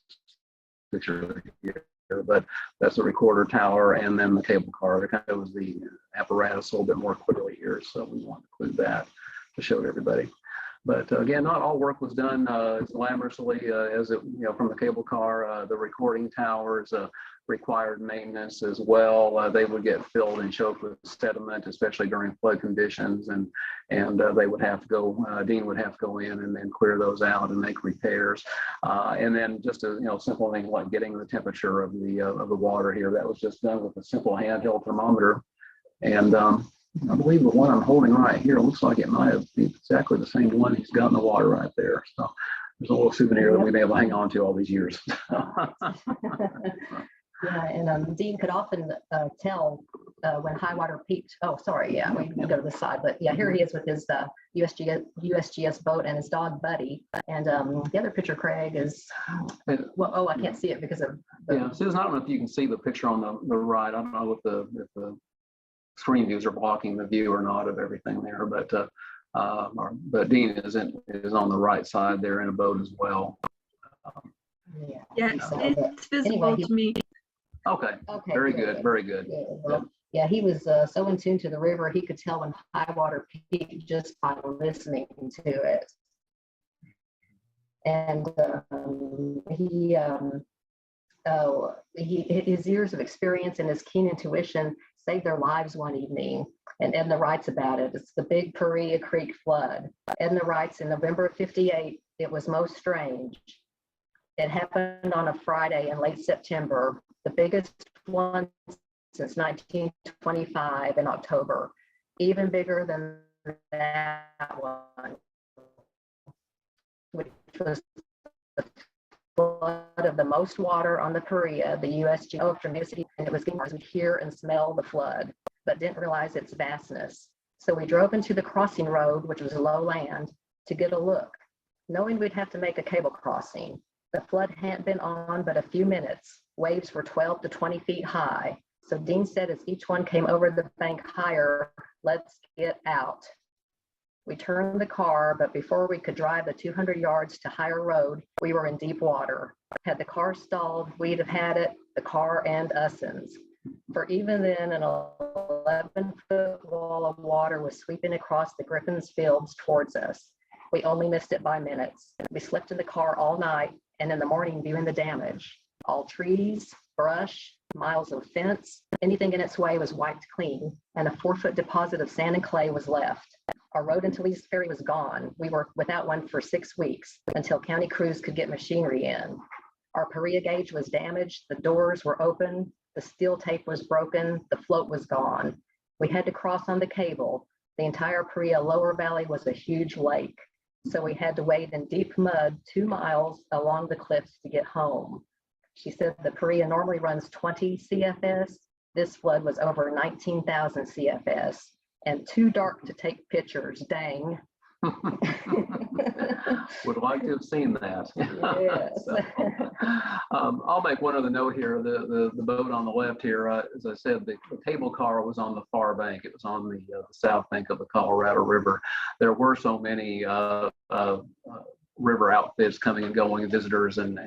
picture here. But that's the recorder tower, and then the cable car. It kind of was the apparatus a little bit more clearly here, so we want to include that to show everybody. But again, not all work was done as glamorously as it, from the cable car. The recording towers required maintenance as well. They would get filled and choked with sediment, especially during flood conditions, and they would have to go. Dean would have to go in and then clear those out and make repairs. And then just a simple thing like getting the temperature of the water here, that was just done with a simple handheld thermometer. And I believe the one I'm holding right here looks like it might have been exactly the same one he's got in the water right there. So there's a little souvenir that we've been able to hang on to all these years. Yeah, and Dean could often tell when high water peaked. Oh, sorry, yeah, we can go to the side, but yeah, here he is with his USGS boat and his dog Buddy. And the other picture, Craig, is well, oh, I can't see it because of yeah. Susan, I don't know if you can see the picture on the right. I don't know if the screen views are blocking the view or not of everything there, but Dean is on the right side there in a boat as well. Yeah, it's visible anyway, to me. Okay. Very good. Very good. Yeah, well, yeah, he was so in tune to the river, he could tell when high water peaked just by listening to it. And his years of experience and his keen intuition saved their lives one evening. And Edna writes about it. It's the Big Paria Creek flood. Edna writes, in November of '58, it was most strange. It happened on a Friday in late September, the biggest one since 1925 in October, even bigger than that one, which was the flood of the most water on the Paria, the USG electricity, and it was getting as we hear and smell the flood, but didn't realize its vastness. So we drove into the crossing road, which was low land, to get a look, knowing we'd have to make a cable crossing. The flood hadn't been on but a few minutes. Waves were 12 to 20 feet high. So Dean said as each one came over the bank higher, let's get out. We turned the car, but before we could drive the 200 yards to higher road, we were in deep water. Had the car stalled, we'd have had it, the car and us'uns. For even then, an 11-foot wall of water was sweeping across the Griffin's fields towards us. We only missed it by minutes. We slept in the car all night, and in the morning viewing the damage. All trees, brush, miles of fence, anything in its way was wiped clean, and a 4-foot deposit of sand and clay was left. Our road into Lees Ferry was gone. We were without one for 6 weeks until county crews could get machinery in. Our Paria gauge was damaged, the doors were open, the steel tape was broken, the float was gone. We had to cross on the cable. The entire Paria lower valley was a huge lake, so we had to wade in deep mud 2 miles along the cliffs to get home. She said the Paria normally runs 20 CFS. This flood was over 19,000 CFS and too dark to take pictures. Dang. Would like to have seen that. Yes. So, I'll make one other note here. The boat on the left here, as I said, the cable car was on the far bank. It was on the south bank of the Colorado River. There were so many river outfits coming and going, visitors and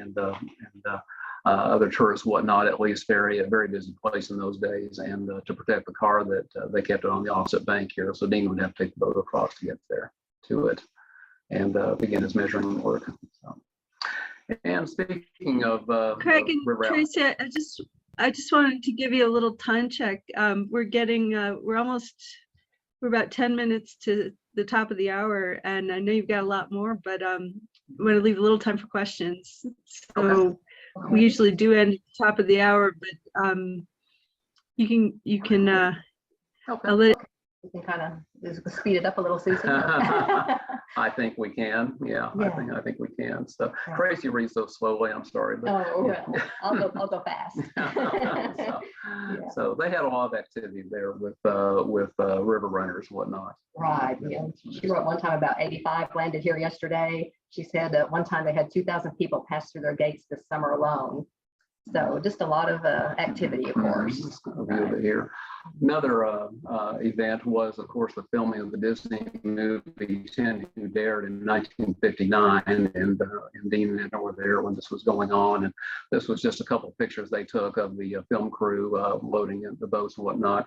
other tourists, whatnot, at Lees Ferry, a very busy place in those days. And to protect the car, that they kept it on the opposite bank here. So Dean would have to take the boat across to get there to it and begin his measuring work. So, and speaking of Craig and Traci, I just wanted to give you a little time check. We're about 10 minutes to the top of the hour, and I know you've got a lot more, but I'm going to leave a little time for questions. So okay. We usually do end at the top of the hour, but you can okay. We can kind of speed it up a little, Susan. I think we can. Yeah, Yeah. I think we can. So Right. Tracy reads so slowly. I'm sorry, but Oh, well, I'll go fast. so they had a lot of activity there with river runners and whatnot. Right. Yeah. She wrote one time about 85 landed here yesterday. She said that one time they had 2,000 people pass through their gates this summer alone. So just a lot of activity, of course. A view of it here. Another event was, of course, the filming of the Disney movie 10 Who Dared in 1959, and Dean and Edna were there when this was going on, and this was just a couple of pictures they took of the film crew loading in the boats and whatnot.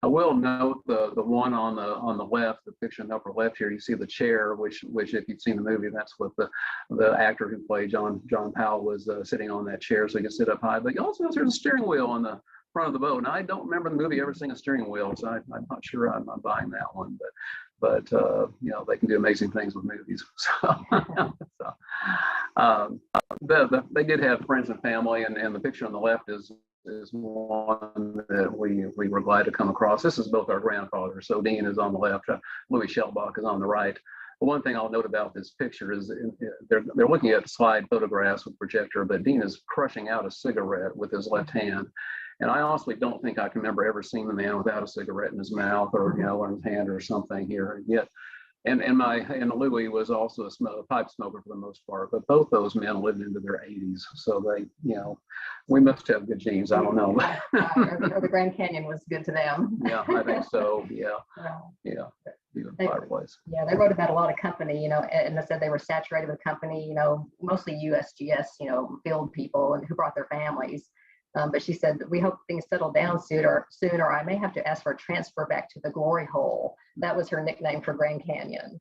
I will note the one on the left, the picture in the upper left here. You see the chair, which if you've seen the movie, that's what the actor who played John Powell was sitting on that chair, so he can sit up high. But you also notice there's a steering wheel on the front of the boat. Now I don't remember the movie ever seeing a steering wheel, so I'm not sure I'm not buying that one. But you know, they can do amazing things with movies. They did have friends and family, and the picture on the left is one that we were glad to come across. This is both our grandfathers. So Dean is on the left, Louis Schellbach is on the right. The one thing I'll note about this picture is they're looking at slide photographs with projector, but Dean is crushing out a cigarette with his left hand. And I honestly don't think I can remember ever seeing the man without a cigarette in his mouth or, you know, in his hand or something here. Yet, and Louis was also a pipe smoker for the most part, but both those men lived into their 80s. So they, you know, we must have good genes. I don't know. Or the Grand Canyon was good to them. Yeah, I think so. Yeah. Yeah. Even fireplace. Yeah, they wrote about a lot of company, you know, and they said they were saturated with company, you know, mostly USGS, you know, field people and who brought their families. But she said, we hope things settle down sooner, or I may have to ask for a transfer back to the glory hole. That was her nickname for Grand Canyon.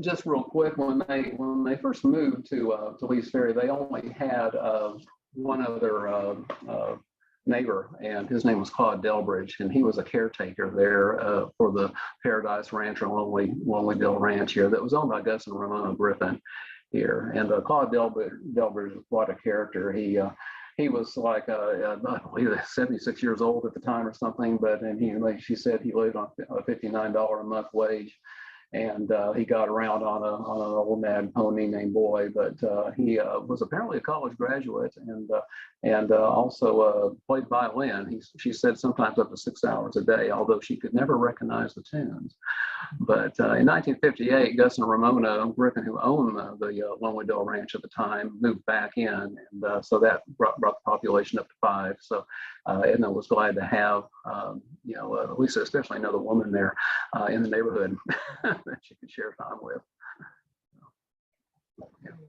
Just real quick, when they first moved to Lees Ferry, they only had one other neighbor, and his name was Claude Delbridge, and he was a caretaker there for the Paradise Ranch or Lonely Bill Ranch here that was owned by Gus and Ramona Griffin here. And Claude Delbridge was quite a character. He was like I believe 76 years old at the time or something, but she said he lived on a $59 a month wage. And he got around on an old mad pony named Boy, but he was apparently a college graduate and also played violin. She said sometimes up to 6 hours a day, although she could never recognize the tunes. But in 1958, Gus and Ramona Griffin, who owned the Lonely Bill Ranch at the time, moved back in, and so that brought the population up to 5. So Edna was glad to have, you know, at least especially another woman there in the neighborhood that she could share time with.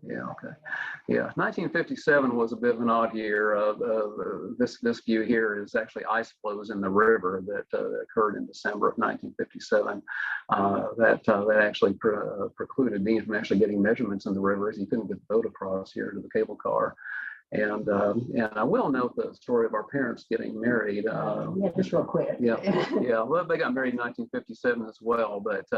Yeah, okay. Yeah, 1957 was a bit of an odd year. This view here is actually ice flows in the river that occurred in December of 1957. That actually precluded Dean from actually getting measurements in the river, as he couldn't get the boat across here to the cable car. And I will note the story of our parents getting married. Yeah, just real quick. Yeah. Well, they got married in 1957 as well, but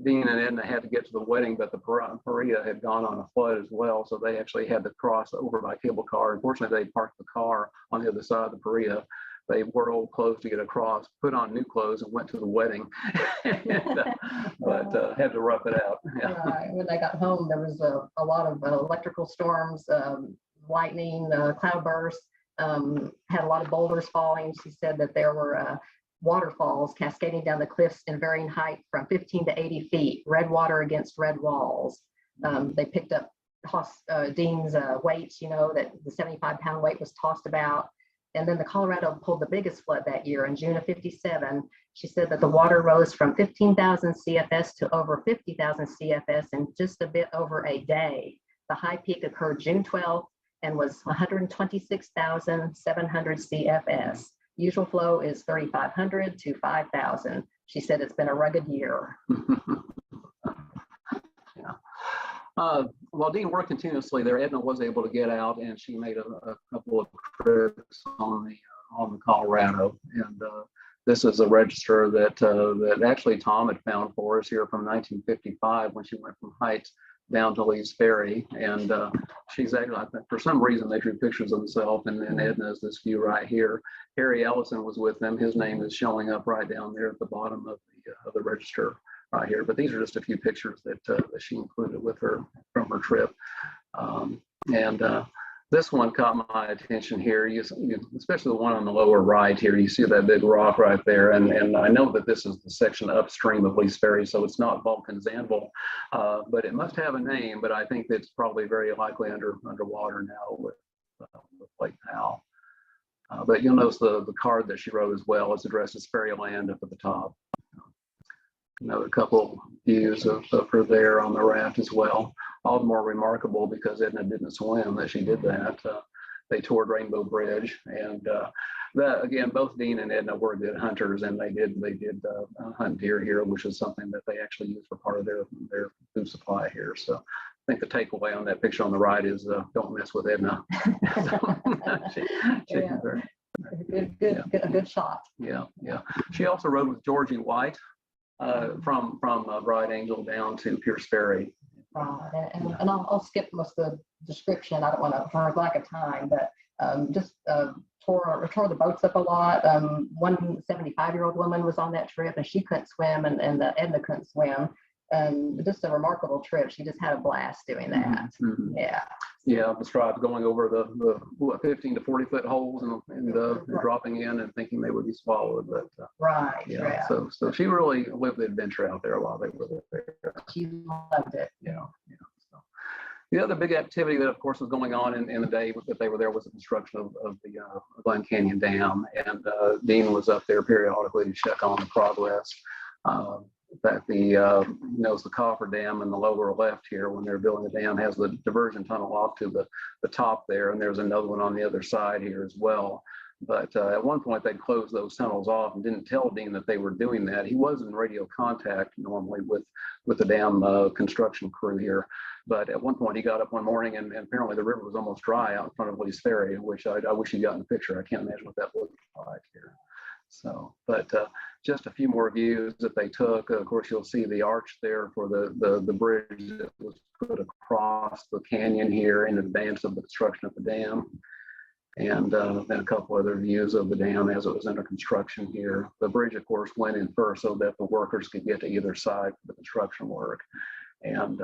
Dean and Edna had to get to the wedding, but the Paria had gone on a flood as well, so they actually had to cross over by cable car. Unfortunately, they parked the car on the other side of the Paria. They wore old clothes to get across, put on new clothes, and went to the wedding. But had to rough it out. Yeah. Right. When they got home, there was a lot of electrical storms, lightning, cloudbursts, had a lot of boulders falling. She said that there were waterfalls cascading down the cliffs in varying height from 15 to 80 feet, red water against red walls. They picked up Dean's weight, you know, that the 75-pound weight was tossed about. And then the Colorado pulled the biggest flood that year in June of 57. She said that the water rose from 15,000 CFS to over 50,000 CFS in just a bit over a day. The high peak occurred June 12th and was 126,700 CFS. Usual flow is 3,500 to 5,000. She said it's been a rugged year. Yeah. While Dean worked continuously there, Edna was able to get out, and she made a couple of trips on the Colorado. And this is a register that actually Tom had found for us here from 1955 when she went from Heights down to Lees Ferry, and she's actually, I think, for some reason they drew pictures of themselves, and Edna is this view right here. Harry Ellison was with them. His name is showing up right down there at the bottom of the register right here. But these are just a few pictures that she included with her from her trip, and this one caught my attention here. Especially the one on the lower right here. You see that big rock right there, and I know that this is the section upstream of Lees Ferry, so it's not Vulcan's Anvil, but it must have a name. But I think it's probably very likely underwater now with Lake Powell. But you'll notice the card that she wrote as well is addressed as Ferryland up at the top. Another couple views of her there on the raft as well. All the more remarkable because Edna didn't swim that she did that. They toured Rainbow Bridge, and that again, both Dean and Edna were good hunters, and they did hunt deer here, which is something that they actually use for part of their food supply here. So I think the takeaway on that picture on the right is don't mess with Edna. A good shot. Yeah. She also rode with Georgie White from Bright Angel down to Pierce Ferry. Right, and I'll skip most of the description. I don't want to, for lack of time, but just tore the boats up a lot. One 75-year-old woman was on that trip, and she couldn't swim, and Edna couldn't swim. Just a remarkable trip. She just had a blast doing that. Mm-hmm. Yeah, described going over the 15 to 40 foot holes and dropping in and thinking they would be swallowed, but right. So she really lived the adventure out there while they were there. She loved it. Yeah. So the other big activity that, of course, was going on in the day that they were there was the construction of the Glen Canyon Dam, and Dean was up there periodically to check on the progress. In fact, the coffer dam in the lower left here, when they're building the dam, has the diversion tunnel off to the top there, and there's another one on the other side here as well. But at one point, they closed those tunnels off and didn't tell Dean that they were doing that. He was in radio contact normally with the dam construction crew here. But at one point, he got up one morning, and apparently the river was almost dry out in front of Lees Ferry, which I wish he'd gotten a picture. I can't imagine what that looked like here. So, but just a few more views that they took. Of course, you'll see the arch there for the bridge that was put across the canyon here in advance of the construction of the dam. And then a couple other views of the dam as it was under construction here. The bridge, of course, went in first so that the workers could get to either side for the construction work. And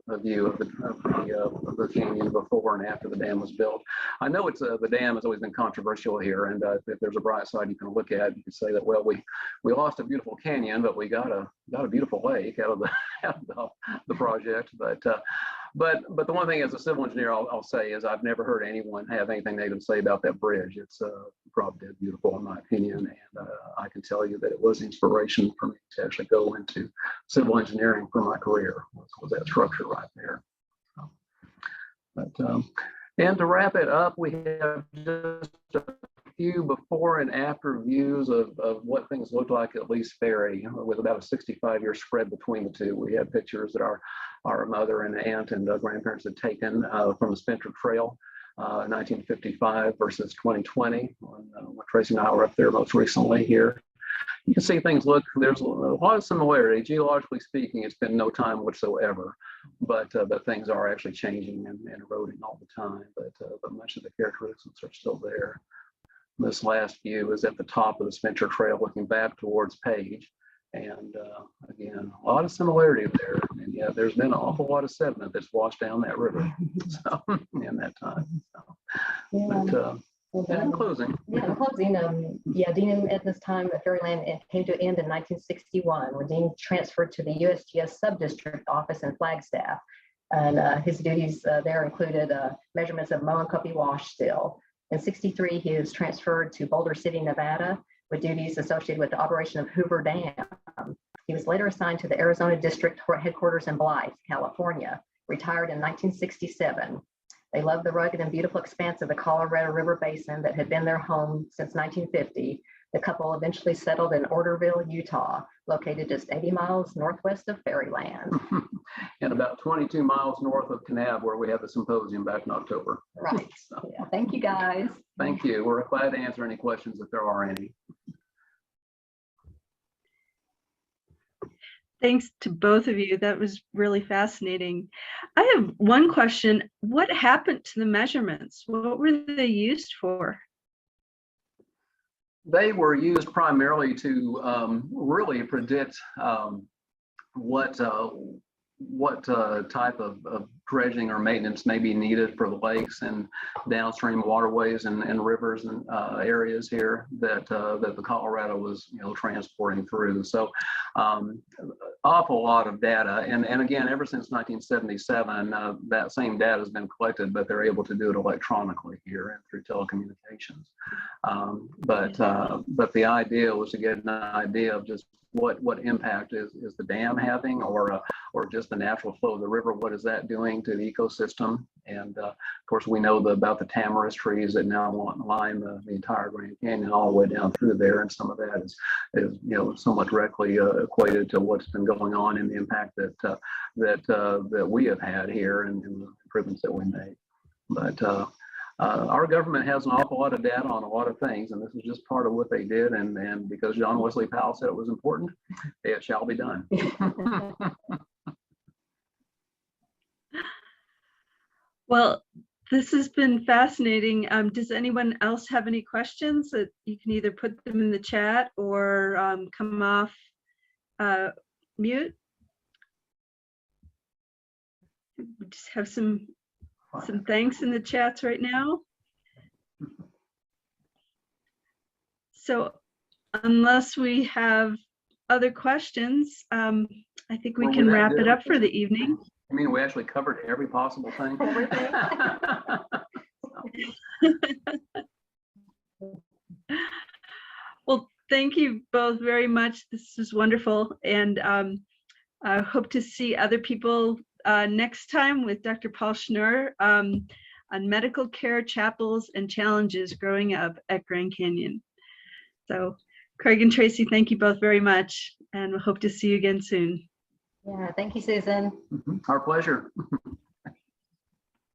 a view of the canyon before and after the dam was built. I know it's the dam has always been controversial here, and if there's a bright side you can look at, you can say that, well, we lost a beautiful canyon, but we got a beautiful lake out of the project. But the one thing as a civil engineer I'll say is I've never heard anyone have anything negative to say about that bridge. It's probably beautiful in my opinion, and I can tell you that it was inspiration for me to actually go into civil engineering for my career. Was that structure right there? And to wrap it up, we have just a few before and after views of what things looked like at Lees Ferry, with about a 65-year spread between the two. We had pictures that our mother and aunt and grandparents had taken from the Spencer Trail, 1955 versus 2020, when Traci and I were up there most recently here. You can see things there's a lot of similarity. Geologically speaking, it's been no time whatsoever, but things are actually changing and eroding all the time, but much of the characteristics are still there. This last view is at the top of the Spencer Trail looking back towards Page. And again, a lot of similarity there. And yeah, there's been an awful lot of sediment that's washed down that river in that time. So, but, in closing. Yeah, in closing, Dean and Edna's time at Ferryland came to an end in 1961 when Dean transferred to the USGS Subdistrict Office in Flagstaff. And his duties there included measurements of Moenkopi wash still. In '63, he was transferred to Boulder City, Nevada, with duties associated with the operation of Hoover Dam. He was later assigned to the Arizona District headquarters in Blythe, California, retired in 1967. They loved the rugged and beautiful expanse of the Colorado River Basin that had been their home since 1950. The couple eventually settled in Orderville, Utah, located just 80 miles northwest of Ferryland. And about 22 miles north of Kanab, where we had the symposium back in October. Right. So, yeah. Thank you, guys. Thank you. We're glad to answer any questions if there are any. Thanks to both of you. That was really fascinating. I have one question. What happened to the measurements? What were they used for? They were used primarily to really predict what type of dredging or maintenance may be needed for the lakes and downstream waterways and rivers and areas here that the Colorado was, transporting through. So awful lot of data, and again, ever since 1977, that same data has been collected, but they're able to do it electronically here and through telecommunications. But the idea was to get an idea of just what impact is the dam having, or just the natural flow of the river. What is that doing to the ecosystem? And of course, we know about the tamarisk trees that now line the entire Grand Canyon all the way down through there, and some of that is somewhat directly equated to what's been going on and the impact that we have had here and the improvements that we made. But our government has an awful lot of data on a lot of things, and this is just part of what they did. And because John Wesley Powell said it was important, it shall be done. Well, this has been fascinating. Does anyone else have any questions? That you can either put them in the chat or come off mute. We just have some thanks in the chats right now. So unless we have other questions, I think we can wrap it up for the evening. I mean, we actually covered every possible thing. Well, thank you both very much. This is wonderful. And I hope to see other people next time with Dr. Paul Schnurr on medical care, chapels, and challenges growing up at Grand Canyon. So Craig and Traci, thank you both very much, and we hope to see you again soon. Yeah, thank you, Susan. Our pleasure.